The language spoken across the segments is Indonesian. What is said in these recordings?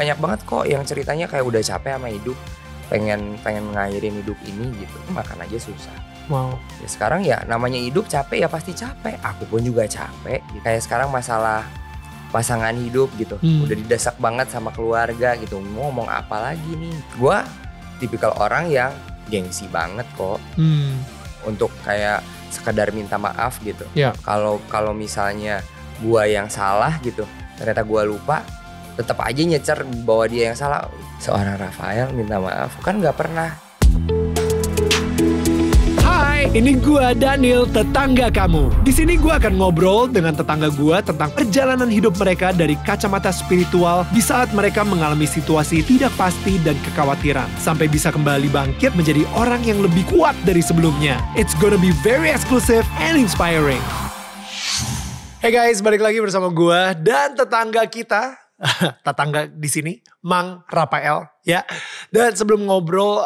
banyak banget kok yang ceritanya kayak udah capek sama hidup, pengen ngairin hidup ini gitu, makan aja susah. Wow. Ya sekarang ya namanya hidup capek ya pasti capek, aku pun juga capek. Kayak sekarang masalah pasangan hidup gitu, udah didesak banget sama keluarga gitu, mau ngomong apa lagi nih. Gua tipikal orang yang gengsi banget kok, untuk kayak sekedar minta maaf gitu. Kalau misalnya gua yang salah gitu, ternyata gua lupa, tetap aja nyecer bahwa dia yang salah. Seorang Rafael minta maaf kan nggak pernah. Hai, ini gua Daniel, tetangga kamu. Di sini gua akan ngobrol dengan tetangga gua tentang perjalanan hidup mereka dari kacamata spiritual di saat mereka mengalami situasi tidak pasti dan kekhawatiran, sampai bisa kembali bangkit menjadi orang yang lebih kuat dari sebelumnya. It's gonna be very exclusive and inspiring. Hey guys, balik lagi bersama gua dan tetangga kita. Tetangga di sini, Mang Rafael, ya. Dan sebelum ngobrol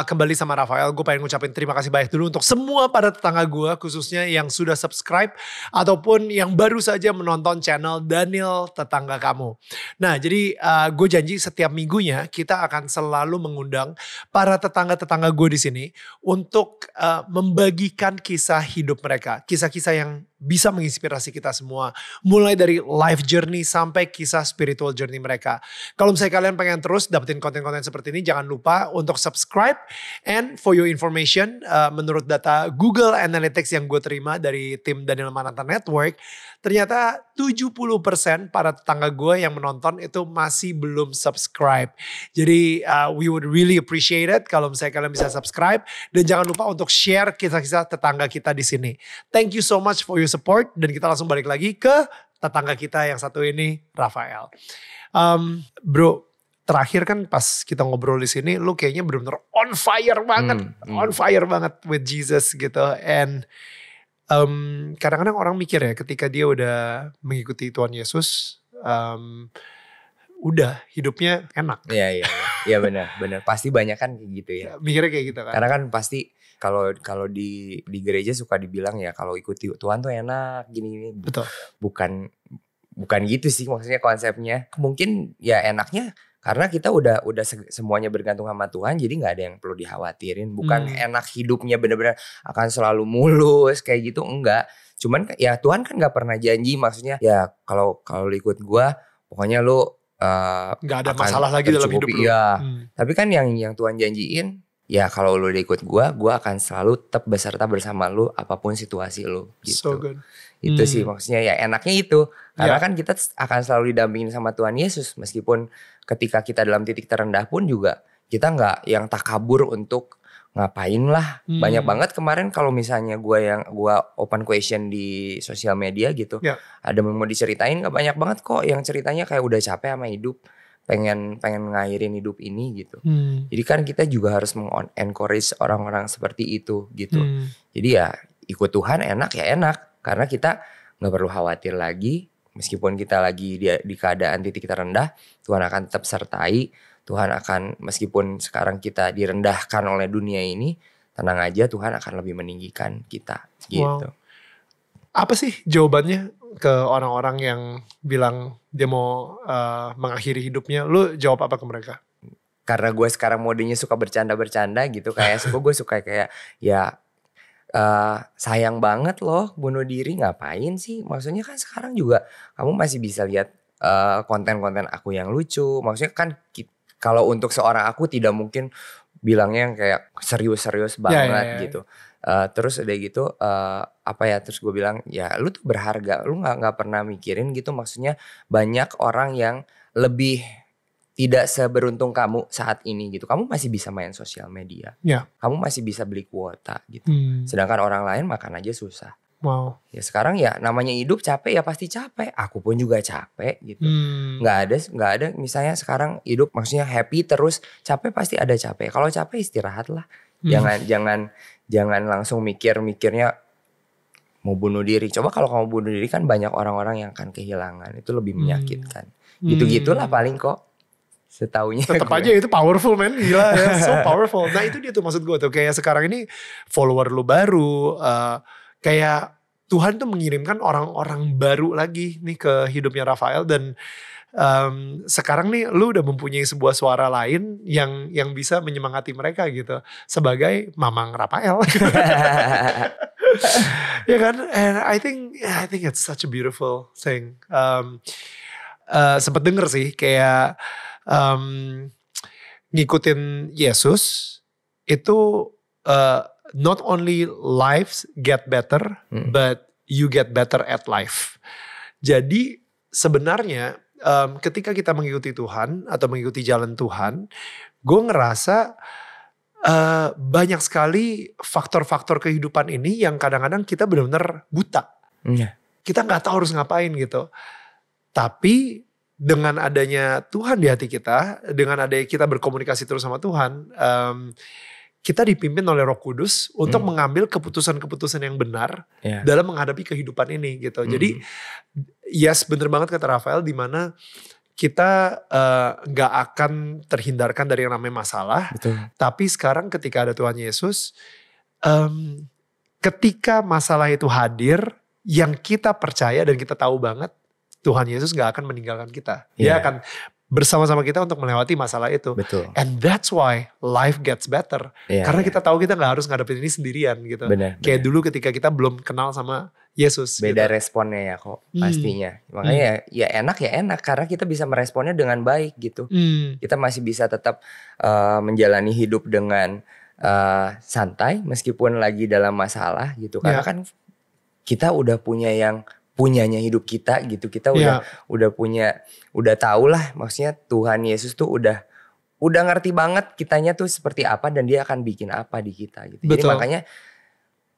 kembali sama Rafael, gue pengen ngucapin terima kasih banyak dulu untuk semua para tetangga gue, khususnya yang sudah subscribe ataupun yang baru saja menonton channel Daniel Tetangga Kamu. Nah, jadi gue janji setiap minggunya kita akan selalu mengundang para tetangga-tetangga gue di sini untuk membagikan kisah hidup mereka, kisah-kisah yang bisa menginspirasi kita semua, mulai dari life journey sampai kisah spiritual journey mereka. Kalau misalnya kalian pengen terus dapetin konten-konten seperti ini, jangan lupa untuk subscribe. And for your information, menurut data Google Analytics yang gue terima dari tim Daniel Mananta Network, ternyata 70% para tetangga gue yang menonton itu masih belum subscribe. Jadi we would really appreciate it kalau misalnya kalian bisa subscribe. Dan jangan lupa untuk share kisah-kisah tetangga kita di sini. Thank you so much for your support. Dan kita langsung balik lagi ke tetangga kita yang satu ini, Rafael. Bro, terakhir kan pas kita ngobrol di sini, lu kayaknya benar-benar on fire banget with Jesus gitu. And kadang-kadang orang mikir ya, ketika dia udah mengikuti Tuhan Yesus, udah hidupnya enak. Iya benar. Pasti banyak kan kayak gitu ya. Mikirnya kayak gitu kan. Karena kan pasti kalau di gereja suka dibilang ya kalau ikuti Tuhan tuh enak gini. Betul. Bukan gitu sih maksudnya konsepnya. Mungkin ya enaknya karena kita udah semuanya bergantung sama Tuhan, jadi nggak ada yang perlu dikhawatirin. Bukan enak hidupnya benar-benar akan selalu mulus kayak gitu, enggak. Cuman ya Tuhan kan nggak pernah janji, maksudnya ya kalau lu ikut gua pokoknya lu nggak ada masalah lagi dalam hidup lu. Iya. Tapi kan yang Tuhan janjiin, ya kalau lu udah ikut gua akan selalu tetap beserta bersama lu apapun situasi lu gitu. So good. Itu sih maksudnya ya enaknya itu. Karena kan kita akan selalu didampingin sama Tuhan Yesus. Meskipun ketika kita dalam titik terendah pun juga kita gak yang takabur untuk ngapain lah. Banyak banget kemarin kalau misalnya gua open question di sosial media gitu. Ada mau diceritain gak banyak banget kok yang ceritanya kayak udah capek sama hidup. Pengen ngairin hidup ini gitu. Jadi kan kita juga harus encourage orang-orang seperti itu gitu. Jadi ya ikut Tuhan enak ya enak. Karena kita gak perlu khawatir lagi. Meskipun kita lagi di keadaan titik terendah, Tuhan akan tetap sertai. Tuhan akan, meskipun sekarang kita direndahkan oleh dunia ini, tenang aja Tuhan akan lebih meninggikan kita gitu. Wow. Apa sih jawabannya ke orang-orang yang bilang dia mau mengakhiri hidupnya? Lu jawab apa ke mereka? Karena gue sekarang modenya suka bercanda-bercanda gitu. Kayak gue suka kayak ya sayang banget loh bunuh diri, ngapain sih? Maksudnya kan sekarang juga kamu masih bisa lihat konten-konten aku yang lucu. Maksudnya kan kalau untuk seorang aku tidak mungkin bilangnya yang kayak serius-serius banget gitu. Terus udah gitu terus gue bilang ya lu tuh berharga, lu nggak pernah mikirin gitu. Maksudnya banyak orang yang lebih tidak seberuntung kamu saat ini gitu. Kamu masih bisa main sosial media. Kamu masih bisa beli kuota gitu. Sedangkan orang lain makan aja susah. Wow. Ya sekarang ya namanya hidup capek ya pasti capek. Aku pun juga capek gitu. Nggak ada misalnya sekarang hidup maksudnya happy terus, capek pasti ada capek. Kalau capek istirahat lah. Jangan langsung mikirnya mau bunuh diri. Coba kalau kamu bunuh diri kan banyak orang-orang yang akan kehilangan. Itu lebih menyakitkan. Gitu-gitulah paling kok. Setaunya tetap aja itu powerful man, gila ya, so powerful. Nah itu dia tuh maksud gue tuh, kayak sekarang ini follower lu baru, kayak Tuhan tuh mengirimkan orang-orang baru lagi nih ke hidupnya Rafael. Dan sekarang nih lu udah mempunyai sebuah suara lain yang bisa menyemangati mereka gitu sebagai Mamang Rafael. Ya kan? And I think it's such a beautiful thing. Sempet denger sih kayak ngikutin Yesus itu not only lives get better, but you get better at life. Jadi sebenarnya ketika kita mengikuti Tuhan atau mengikuti jalan Tuhan, gue ngerasa banyak sekali faktor-faktor kehidupan ini yang kadang-kadang kita benar-benar buta. Kita nggak tahu harus ngapain gitu. Tapi dengan adanya Tuhan di hati kita, dengan adanya kita berkomunikasi terus sama Tuhan, kita dipimpin oleh Roh Kudus untuk mengambil keputusan-keputusan yang benar dalam menghadapi kehidupan ini gitu. Jadi yes, bener banget kata Rafael, di mana kita nggak akan terhindarkan dari yang namanya masalah. Betul. Tapi sekarang ketika ada Tuhan Yesus, ketika masalah itu hadir, yang kita percaya dan kita tahu banget, Tuhan Yesus gak akan meninggalkan kita. Dia akan bersama-sama kita untuk melewati masalah itu. Betul. And that's why life gets better. Karena kita tahu kita gak harus ngadepin ini sendirian gitu. Kayak dulu ketika kita belum kenal sama Yesus. Beda gitu. Responnya ya kok pastinya. Makanya ya enak karena kita bisa meresponnya dengan baik gitu. Kita masih bisa tetap menjalani hidup dengan santai meskipun lagi dalam masalah gitu. Karena kan kita udah punyanya hidup kita gitu. Kita udah tahu lah, maksudnya Tuhan Yesus tuh udah ngerti banget kitanya tuh seperti apa dan dia akan bikin apa di kita gitu. Betul. Jadi makanya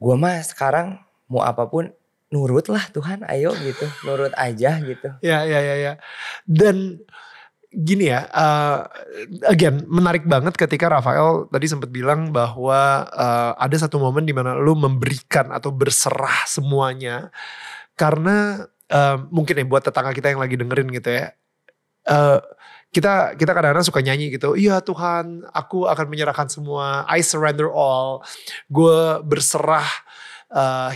gue mah sekarang mau apapun nurut lah Tuhan, ayo gitu, nurut aja gitu. Ya. Dan gini ya, again menarik banget ketika Rafael tadi sempat bilang bahwa ada satu momen di mana lu memberikan atau berserah semuanya. Karena mungkin ya buat tetangga kita yang lagi dengerin gitu ya, kita kadang-kadang suka nyanyi gitu, iya Tuhan aku akan menyerahkan semua, I surrender all, gue berserah,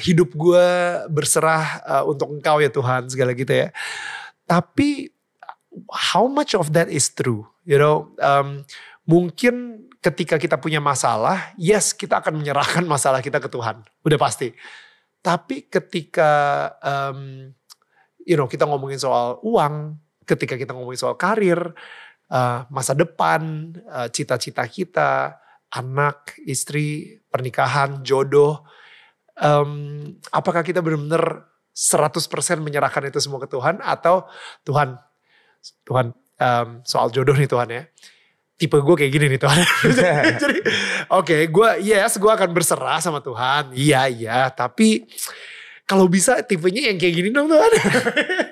hidup gue berserah untuk Engkau ya Tuhan, segala gitu ya. Tapi how much of that is true, you know? Mungkin ketika kita punya masalah, yes kita akan menyerahkan masalah kita ke Tuhan, udah pasti. Tapi ketika kita ngomongin soal uang, ketika kita ngomongin soal karir, masa depan, cita-cita kita, anak, istri, pernikahan, jodoh, apakah kita benar-benar 100% menyerahkan itu semua ke Tuhan, atau Tuhan soal jodoh nih Tuhan ya, tipe gue kayak gini nih Tuhan. Jadi gue akan berserah sama Tuhan. Iya, tapi kalau bisa tipenya yang kayak gini dong Tuhan.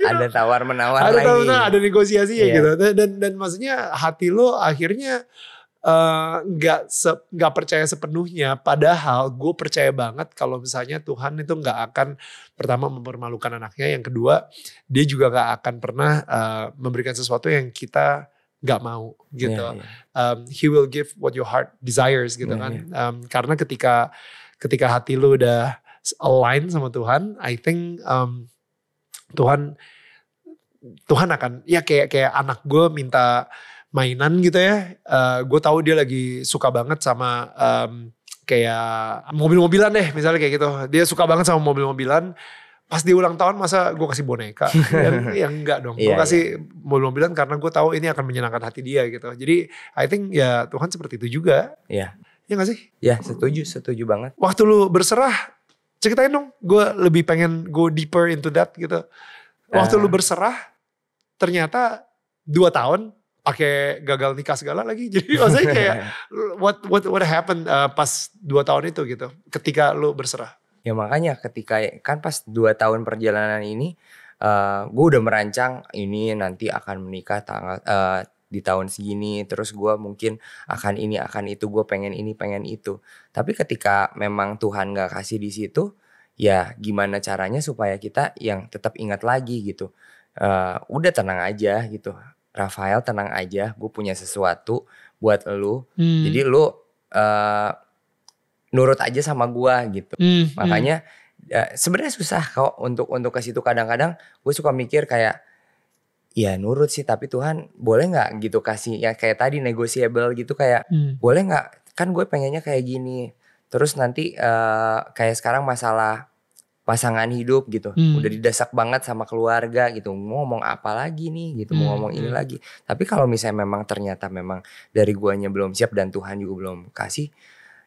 Ada tawar-menawar lagi. Ada negosiasi ya gitu. Dan maksudnya hati lo akhirnya nggak percaya sepenuhnya. Padahal gue percaya banget kalau misalnya Tuhan itu nggak akan pertama mempermalukan anaknya. Yang kedua dia juga nggak akan pernah memberikan sesuatu yang kita gak mau gitu. He will give what your heart desires gitu kan. Karena ketika hati lu udah align sama Tuhan, I think Tuhan akan ya kayak anak gue minta mainan gitu ya. Gue tahu dia lagi suka banget sama kayak mobil-mobilan deh misalnya kayak gitu. Dia suka banget sama mobil-mobilan. Pas di ulang tahun masa gue kasih boneka? Ya enggak dong. Gue kasih mobil-mobilan karena gue tahu ini akan menyenangkan hati dia gitu. Jadi I think ya Tuhan seperti itu juga. Iya. Ya gak sih? Ya setuju banget. Waktu lu berserah, ceritain dong. Gue lebih pengen go deeper into that gitu. Waktu lu berserah, ternyata 2 tahun pakai gagal nikah segala lagi. Jadi maksudnya kayak what happened pas 2 tahun itu gitu. Ketika lu berserah. Ya makanya ketika kan pas 2 tahun perjalanan ini gue udah merancang ini nanti akan menikah di tahun segini, terus gue mungkin akan ini akan itu, gue pengen ini pengen itu. Tapi ketika memang Tuhan gak kasih di situ, ya gimana caranya supaya kita yang tetap ingat lagi gitu. Udah tenang aja gitu, Rafael tenang aja, gue punya sesuatu buat lu. Jadi lu nurut aja sama gua gitu. Makanya sebenarnya susah kok untuk ke situ. Kadang-kadang gue suka mikir kayak ya nurut sih, tapi Tuhan boleh gak gitu kasih yang kayak tadi negotiable gitu, kayak boleh gak, kan gue pengennya kayak gini. Terus nanti kayak sekarang masalah pasangan hidup gitu, udah didesak banget sama keluarga gitu, mau ngomong apa lagi nih gitu, mau ngomong ini lagi. Tapi kalau misalnya memang ternyata memang dari guanya belum siap dan Tuhan juga belum kasih,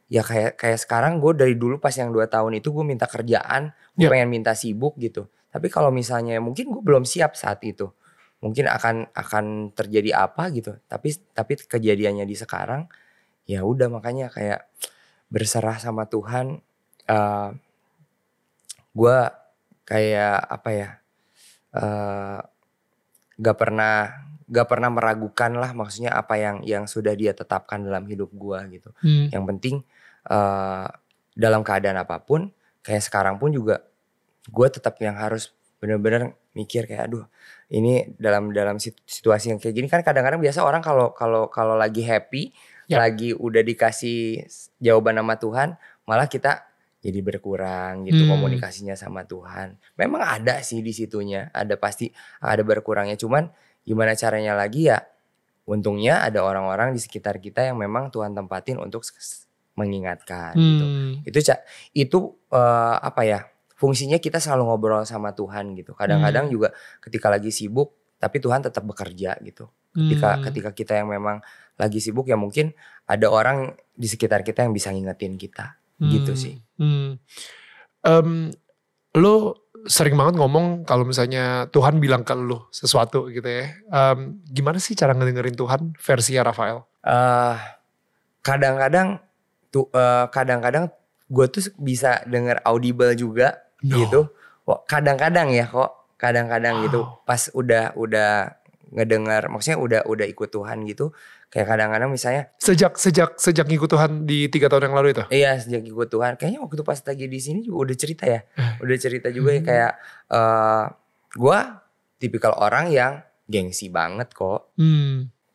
ya kayak sekarang gue dari dulu pas yang 2 tahun itu gue minta kerjaan, gue pengen minta sibuk gitu. Tapi kalau misalnya mungkin gue belum siap saat itu, mungkin akan terjadi apa gitu. Tapi kejadiannya di sekarang, ya udah makanya kayak berserah sama Tuhan. Gue kayak apa ya, gak pernah meragukan lah, maksudnya apa yang sudah Dia tetapkan dalam hidup gue gitu. Yang penting dalam keadaan apapun, kayak sekarang pun juga gue tetap yang harus benar-benar mikir kayak aduh, ini dalam situasi yang kayak gini kan kadang-kadang biasa orang kalau lagi happy, lagi udah dikasih jawaban sama Tuhan, malah kita jadi berkurang gitu komunikasinya sama Tuhan. Memang ada sih di situnya, pasti ada berkurangnya, cuman gimana caranya lagi ya, untungnya ada orang-orang di sekitar kita yang memang Tuhan tempatin untuk mengingatkan gitu. Itu apa ya, fungsinya kita selalu ngobrol sama Tuhan gitu. Kadang-kadang juga ketika lagi sibuk, tapi Tuhan tetap bekerja gitu. Ketika kita yang memang lagi sibuk, ya mungkin ada orang di sekitar kita yang bisa ngingetin kita. Gitu sih. Lo sering banget ngomong kalau misalnya Tuhan bilang ke lo sesuatu gitu ya. Gimana sih cara ngedengerin Tuhan versinya Rafael? Kadang-kadang gue tuh bisa denger audible juga gitu. Kadang-kadang ya kok. Kadang-kadang gitu. Pas udah ngedengar, maksudnya udah ikut Tuhan gitu. Kayak kadang-kadang misalnya sejak ikut Tuhan di 3 tahun yang lalu itu. Iya, sejak ikut Tuhan. Kayaknya waktu pas lagi di sini juga udah cerita ya. Udah cerita juga ya, kayak gue tipikal orang yang gengsi banget kok.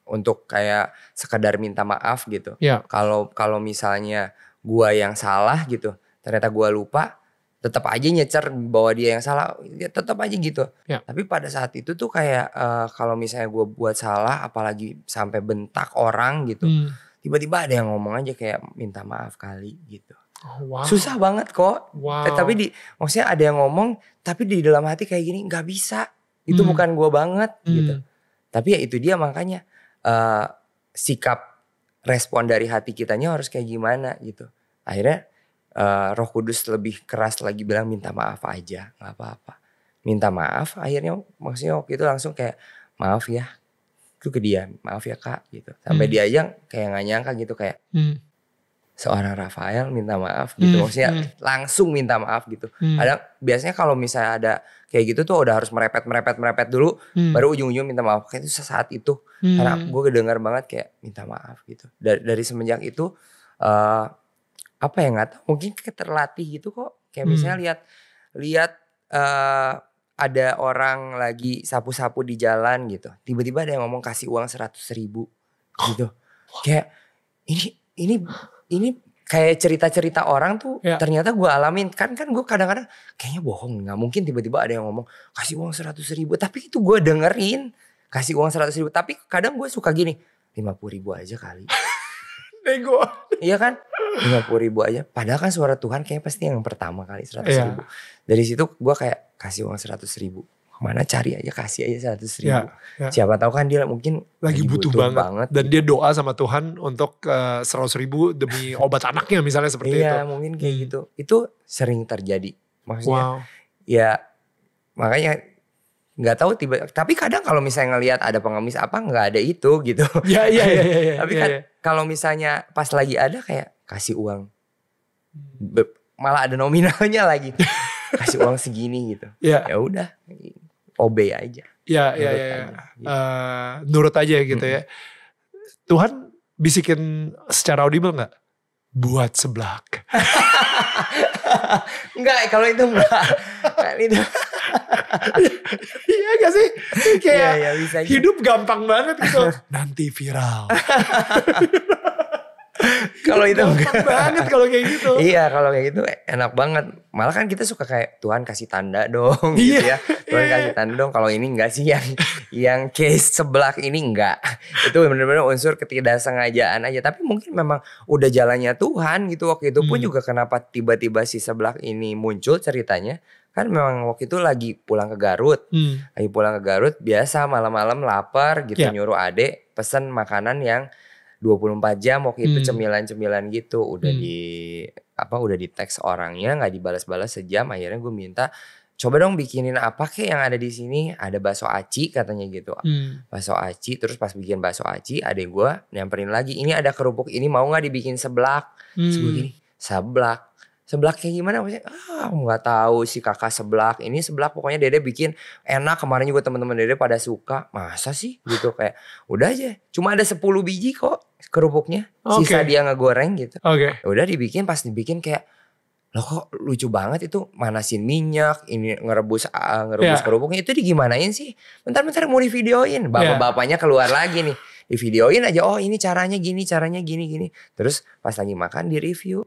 Untuk kayak sekedar minta maaf gitu. Kalau misalnya gue yang salah gitu, ternyata gue lupa, tetap aja nyecer bahwa dia yang salah, ya tetap aja gitu. Tapi pada saat itu tuh kayak kalau misalnya gue buat salah, apalagi sampai bentak orang gitu, tiba-tiba ada yang ngomong aja kayak minta maaf kali gitu. Susah banget kok. Tapi maksudnya ada yang ngomong, tapi di dalam hati kayak gini, nggak bisa. Itu bukan gue banget gitu. Tapi ya itu dia, makanya sikap respon dari hati kitanya harus kayak gimana gitu. Akhirnya Roh Kudus lebih keras lagi bilang minta maaf aja, nggak apa-apa. Minta maaf, akhirnya maksudnya waktu itu langsung kayak maaf ya, itu ke dia, maaf ya kak gitu. Sampai dia aja kayak nggak nyangka gitu, kayak seorang Rafael minta maaf gitu, maksudnya langsung minta maaf gitu. Biasanya kalau misalnya ada kayak gitu tuh udah harus merepet dulu, baru ujung-ujung minta maaf. Kayak itu saat itu, karena gue kedengar banget kayak minta maaf gitu. Dari semenjak itu apa ya, nggak tahu, mungkin terlatih gitu kok. Kayak misalnya lihat ada orang lagi sapu-sapu di jalan gitu, tiba-tiba ada yang ngomong kasih uang 100.000 gitu. Kayak ini kayak cerita-cerita orang tuh ternyata gue alamin. Kan gue kadang-kadang kayaknya bohong, nggak mungkin tiba-tiba ada yang ngomong kasih uang 100.000. Tapi itu gue dengerin kasih uang 100.000. Tapi kadang gue suka gini, 50.000 aja kali. Nego. Iya kan, 50.000 aja. Padahal kan suara Tuhan kayaknya pasti yang pertama kali 100.000. Dari situ gue kayak kasih uang 100.000. Kemana cari aja, kasih aja 100.000. Siapa tahu kan dia mungkin lagi butuh banget. Dan dia doa sama Tuhan untuk 100.000 demi obat anaknya misalnya seperti itu. Iya mungkin kayak gitu. Itu sering terjadi. Maksudnya ya makanya nggak tahu tapi kadang kalau misalnya ngelihat ada pengemis apa nggak ada itu gitu. Iya. Tapi kan kalau misalnya pas lagi ada kayak kasih uang, malah ada nominalnya lagi, kasih uang segini gitu. Ya udah, obey aja. Iya. Nurut aja gitu ya. Tuhan bisikin secara audible nggak? Buat seblak. Enggak, kalau itu enggak. Itu. Iya gak sih? Kayak bisa hidup gampang banget gitu. Nanti viral. Kalau itu gampang banget kalau kayak gitu. Iya, kalau kayak gitu enak banget. Malah kan kita suka kayak Tuhan kasih tanda dong gitu ya. Tuhan kasih tanda dong. Kalau ini enggak sih yang case sebelah ini enggak. Itu benar-benar unsur ketidaksengajaan aja. Tapi mungkin memang udah jalannya Tuhan gitu. Waktu itu pun juga kenapa tiba-tiba si sebelah ini muncul ceritanya. Kan memang waktu itu lagi pulang ke Garut. Lagi pulang ke Garut, biasa malam-malam lapar gitu, nyuruh adek pesen makanan yang 24 jam waktu itu, cemilan-cemilan gitu. Udah udah di teks orangnya, nggak dibalas-balas sejam. Akhirnya gue minta, coba dong bikinin apa kek yang ada di sini. Ada bakso aci katanya gitu. Bakso aci, terus pas bikin bakso aci, adek gue nyamperin lagi, ini ada kerupuk ini mau nggak dibikin seblak? Terus gue gini, seblak kayak gimana? Maksudnya nggak tahu si kakak seblak. Ini seblak pokoknya Dede bikin enak. Kemarin juga teman-teman Dede pada suka. Masa sih gitu, kayak udah aja. Cuma ada 10 biji kok kerupuknya. Sisa dia ngegoreng gitu. Udah dibikin, pas dibikin kayak, loh kok lucu banget itu, manasin minyak, ini ngerebus kerupuknya itu digimanain sih? Bentar-bentar mau divideoin. Bapak-bapaknya keluar lagi nih. Divideoin aja, oh ini caranya gini. Terus pas lagi makan di review.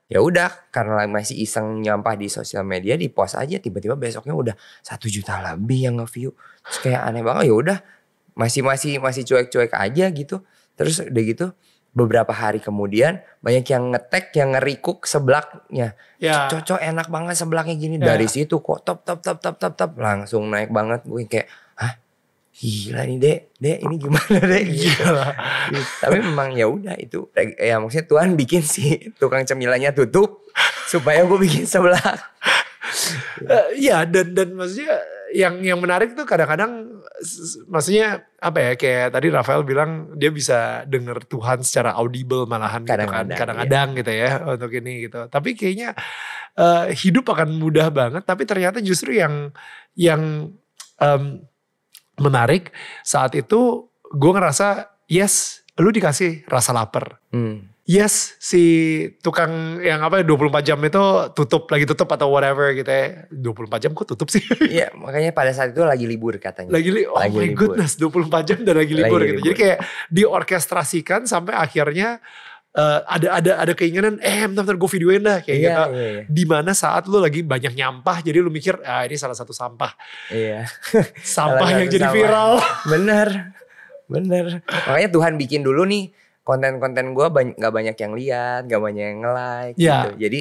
Ya udah, karena masih iseng nyampah di sosial media, di post aja, tiba-tiba besoknya udah 1 juta lebih yang nge-view. Terus kayak aneh banget, ya udah masih cuek-cuek aja gitu. Terus udah gitu beberapa hari kemudian banyak yang nge-tag, yang nge-recook seblaknya. Cocok, enak banget seblaknya gini. Dari situ kok top langsung naik banget. Gue kayak, hah? Gila nih Dek ini gimana Dek gitu. Tapi memang ya udah itu ya, maksudnya Tuhan bikin si tukang cemilannya tutup supaya gue bikin seblak. Dan maksudnya yang menarik tuh kadang-kadang, maksudnya apa ya, kayak tadi Rafael bilang dia bisa denger Tuhan secara audible malahan kadang-kadang gitu ya untuk ini gitu. Tapi kayaknya hidup akan mudah banget, tapi ternyata justru yang menarik saat itu gue ngerasa, yes, lu dikasih rasa lapar. Yes, si tukang yang 24 jam itu tutup atau whatever gitu ya. 24 jam kok tutup sih? Iya, makanya pada saat itu lagi libur katanya. Oh my goodness, 24 jam dan lagi libur gitu. Jadi kayak diorkestrasikan sampai akhirnya ada keinginan, bentar gue videoin dah kayak gitu. Dimana saat lu lagi banyak nyampah, jadi lu mikir, ini salah satu sampah. Sampah yang jadi viral. Bener. Makanya Tuhan bikin dulu nih konten-konten gue gak banyak yang lihat, gak banyak yang nge-like gitu. Jadi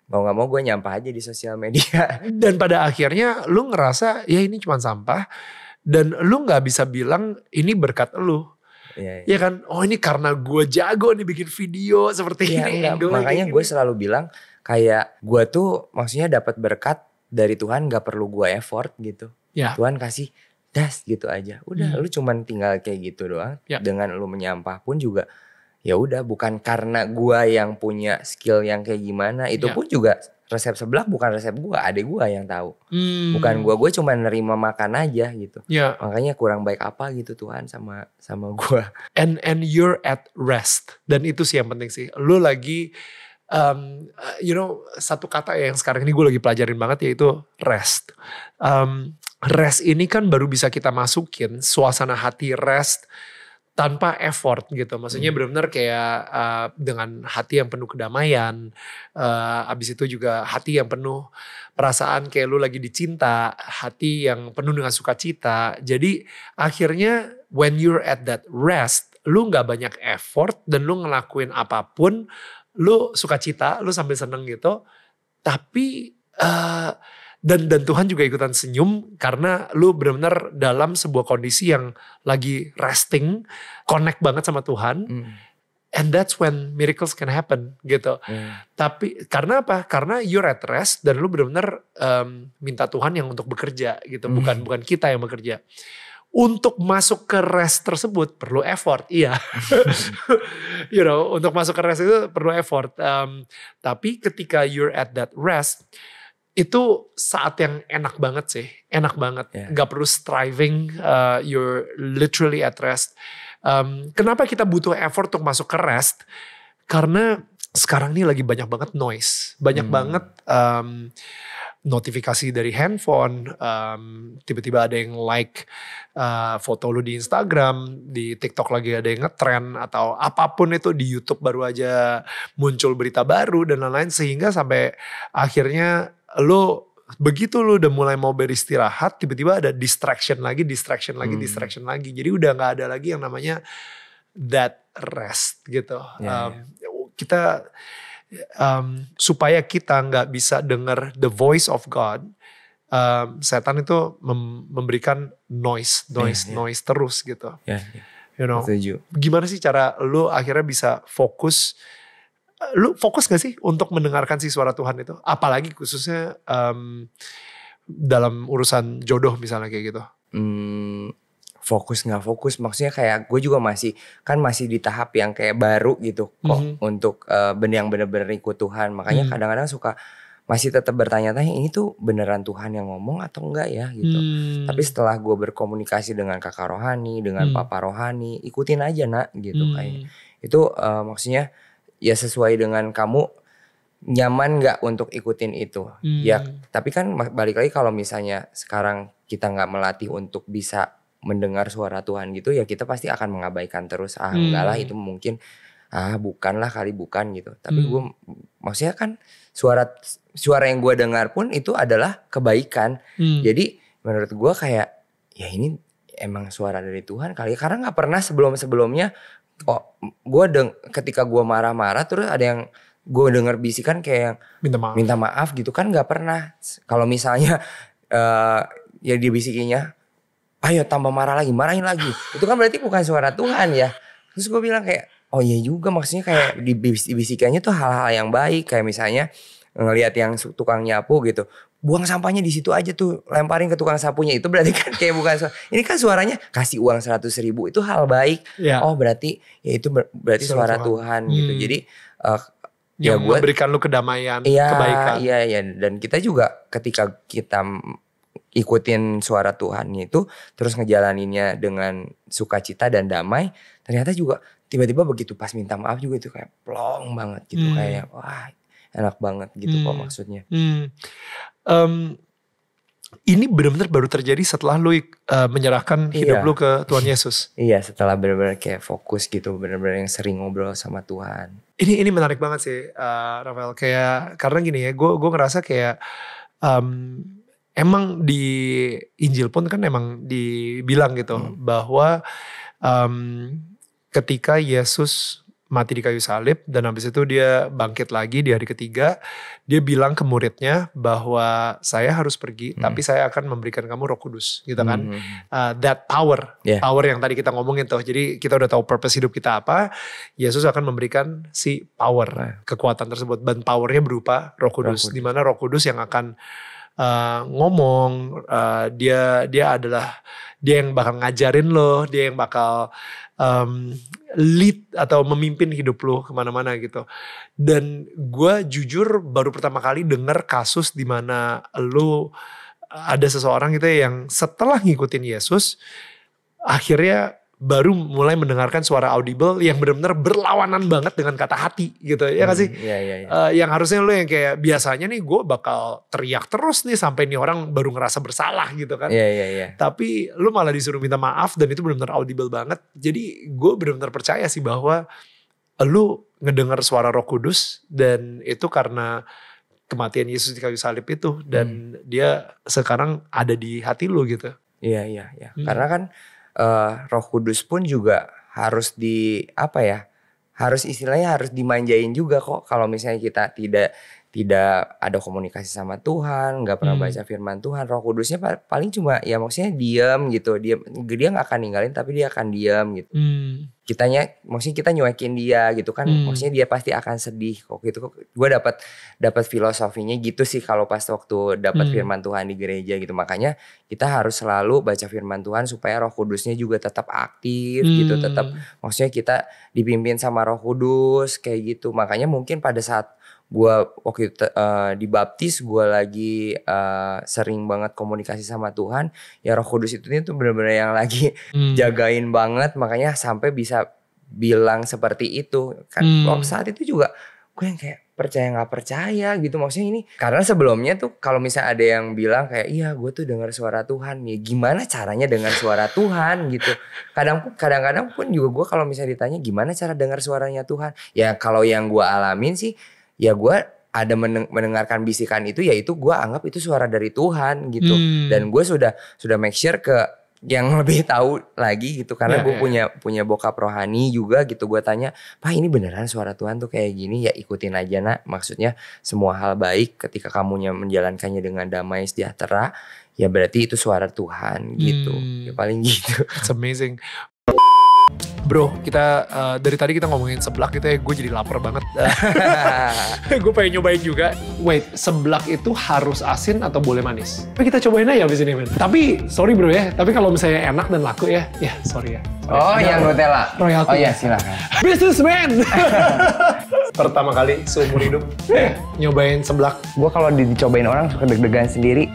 mau gak mau gue nyampah aja di sosial media. Dan pada akhirnya lu ngerasa ya ini cuma sampah, dan lu gak bisa bilang ini berkat lu. Ya kan, oh ini karena gue jago nih bikin video seperti ini. Makanya gue selalu bilang kayak gue tuh maksudnya dapat berkat dari Tuhan, gak perlu gue effort gitu. Tuhan kasih das gitu aja. Udah lu cuman tinggal kayak gitu doang. Dengan lu menyampah pun juga ya udah, bukan karena gue yang punya skill yang kayak gimana. Itu pun juga resep seblak bukan resep gue, adek gue yang tahu. Bukan gue cuma nerima makan aja gitu. Makanya kurang baik apa gitu Tuhan sama gue. And you're at rest. Dan itu sih yang penting sih. Lu lagi satu kata yang sekarang ini gue lagi pelajarin banget, yaitu rest. Rest ini kan baru bisa kita masukin suasana hati rest tanpa effort gitu. Maksudnya benar-benar kayak dengan hati yang penuh kedamaian. Abis itu juga hati yang penuh perasaan kayak lu lagi dicinta. Hati yang penuh dengan sukacita. Jadi akhirnya when you're at that rest, lu gak banyak effort dan lu ngelakuin apapun, lu sukacita, lu sambil seneng gitu. Tapi dan Tuhan juga ikutan senyum karena lu benar-benar dalam sebuah kondisi yang lagi resting, connect banget sama Tuhan. And that's when miracles can happen gitu. Tapi karena apa? Karena you're at rest dan lu benar-benar minta Tuhan yang untuk bekerja gitu, bukan kita yang bekerja. Untuk masuk ke rest tersebut perlu effort, iya. Untuk masuk ke rest itu perlu effort. Tapi ketika you're at that rest, itu saat yang enak banget sih, enak banget. Gak perlu striving, you're literally at rest. Kenapa kita butuh effort untuk masuk ke rest? Karena sekarang ini lagi banyak banget noise, banyak banget notifikasi dari handphone, tiba-tiba ada yang like foto lu di Instagram, di TikTok lagi ada yang ngetrend atau apapun itu, di YouTube baru aja muncul berita baru dan lain-lain, sehingga sampai akhirnya begitu lu udah mulai mau beristirahat, tiba-tiba ada distraction lagi. Jadi udah gak ada lagi yang namanya that rest gitu. Kita supaya kita gak bisa dengar the voice of God, setan itu memberikan noise terus gitu. You know, gimana sih cara lu akhirnya bisa fokus? Lu fokus gak sih untuk mendengarkan si suara Tuhan itu? Apalagi khususnya dalam urusan jodoh misalnya kayak gitu. Fokus gak fokus, maksudnya kayak gue juga masih di tahap yang kayak baru gitu kok untuk yang bener-bener ikut Tuhan. Makanya kadang-kadang suka masih tetap bertanya-tanya, ini tuh beneran Tuhan yang ngomong atau enggak ya gitu. Tapi setelah gue berkomunikasi dengan kakak rohani, dengan papa rohani, ikutin aja nak gitu kayaknya. Itu maksudnya ya sesuai dengan kamu nyaman gak untuk ikutin itu. Ya tapi kan balik lagi, kalau misalnya sekarang kita gak melatih untuk bisa mendengar suara Tuhan gitu, ya kita pasti akan mengabaikan terus. Enggak lah itu mungkin, bukan gitu. Tapi gue maksudnya kan suara yang gue dengar pun itu adalah kebaikan. Jadi menurut gue kayak ya ini emang suara dari Tuhan kali ya. Karena gak pernah sebelumnya ketika gue marah-marah terus ada yang gue dengar bisikan kayak minta maaf gitu kan, gak pernah. Kalau misalnya ya dibisikinya, ayo tambah marahin lagi. Itu kan berarti bukan suara Tuhan ya. Terus gue bilang kayak, oh iya juga, maksudnya kayak dibisikannya tuh hal-hal yang baik. Kayak misalnya ngelihat yang tukang nyapu gitu, buang sampahnya di situ aja tuh, lemparin ke tukang sapunya. Itu berarti kan kayak bukan suara. Ini kan suaranya kasih uang 100.000, itu hal baik. Oh berarti ya itu berarti suara Tuhan gitu. Jadi yang memberikan lu kedamaian, kebaikan. Iya. Dan kita juga ketika kita ikutin suara Tuhan itu terus ngejalaninnya dengan sukacita dan damai, ternyata juga tiba-tiba begitu pas minta maaf juga itu kayak plong banget gitu. Kayak wah enak banget gitu kok maksudnya. Ini benar-benar baru terjadi setelah lu menyerahkan hidup lu ke Tuhan Yesus. Iya, setelah benar-benar kayak fokus gitu, benar-benar yang sering ngobrol sama Tuhan. Ini menarik banget sih, Rafael. Kayak karena gini ya, gue ngerasa kayak emang di Injil pun kan emang dibilang gitu bahwa ketika Yesus mati di kayu salib dan habis itu dia bangkit lagi di hari ketiga, dia bilang ke muridnya bahwa saya harus pergi tapi saya akan memberikan kamu Roh Kudus gitu kan. That power yang tadi kita ngomongin tuh. Jadi kita udah tahu purpose hidup kita apa, Yesus akan memberikan si power, kekuatan tersebut, dan powernya berupa Roh Kudus. Di mana Roh Kudus yang akan ngomong, dia adalah dia yang bakal ngajarin lo, dia yang bakal lead atau memimpin hidup lo kemana-mana gitu. Dan gue jujur baru pertama kali denger kasus di mana lo ada seseorang gitu yang setelah ngikutin Yesus akhirnya baru mulai mendengarkan suara audible yang benar-benar berlawanan banget dengan kata hati gitu ya gak sih? Yang harusnya lo yang kayak biasanya nih gue bakal teriak terus nih sampai nih orang baru ngerasa bersalah gitu kan. Tapi lo malah disuruh minta maaf dan itu benar-benar audible banget. Jadi gue benar-benar percaya sih bahwa lo ngedengar suara Roh Kudus dan itu karena kematian Yesus di kayu salib itu dan dia sekarang ada di hati lo gitu. Iya. Karena kan Roh Kudus pun juga harus harus istilahnya harus dimanjain juga kok. Kalau misalnya kita tidak ada komunikasi sama Tuhan, nggak pernah baca firman Tuhan, Roh Kudusnya paling cuma ya maksudnya diam gitu. Dia nggak akan ninggalin tapi dia akan diam gitu. Maksudnya kita nyuekin dia gitu kan. Maksudnya dia pasti akan sedih kok gitu. Gue dapat filosofinya gitu sih kalau pas waktu dapat firman Tuhan di gereja gitu. Makanya kita harus selalu baca firman Tuhan supaya Roh Kudusnya juga tetap aktif gitu. Tetap maksudnya kita dipimpin sama Roh Kudus kayak gitu. Makanya mungkin pada saat gue waktu itu dibaptis, gue lagi sering banget komunikasi sama Tuhan. Ya Roh Kudus itu tuh benar-benar yang lagi jagain banget. Makanya sampai bisa bilang seperti itu kan. Waktu saat itu juga gue yang kayak percaya nggak percaya gitu. Maksudnya ini karena sebelumnya tuh kalau misalnya ada yang bilang kayak iya gue tuh dengar suara Tuhan, ya gimana caranya dengar suara Tuhan gitu. Kadang-kadang pun juga gue kalau misalnya ditanya gimana cara dengar suaranya Tuhan, ya kalau yang gue alamin sih ya gue ada mendengarkan bisikan itu, yaitu gue anggap itu suara dari Tuhan gitu. Dan gue sudah make sure ke yang lebih tahu lagi gitu, karena gue punya bokap rohani juga gitu. Gue tanya, Pak ini beneran suara Tuhan tuh kayak gini? Ya ikutin aja nak, maksudnya semua hal baik ketika kamunya menjalankannya dengan damai sejahtera, ya berarti itu suara Tuhan gitu. Ya paling gitu. It's amazing. Bro, kita dari tadi kita ngomongin seblak gitu ya, gue jadi lapar banget. Gue pengen nyobain juga. Wait, seblak itu harus asin atau boleh manis? Tapi kita cobain aja abis ini, men. Tapi, sorry bro ya, tapi kalau misalnya enak dan laku ya sorry ya. Oh, yang Nutella? Royalty. Oh iya, silakan. Businessman! Pertama kali seumur hidup, nyobain seblak. Gue kalau dicobain orang suka deg-degan sendiri.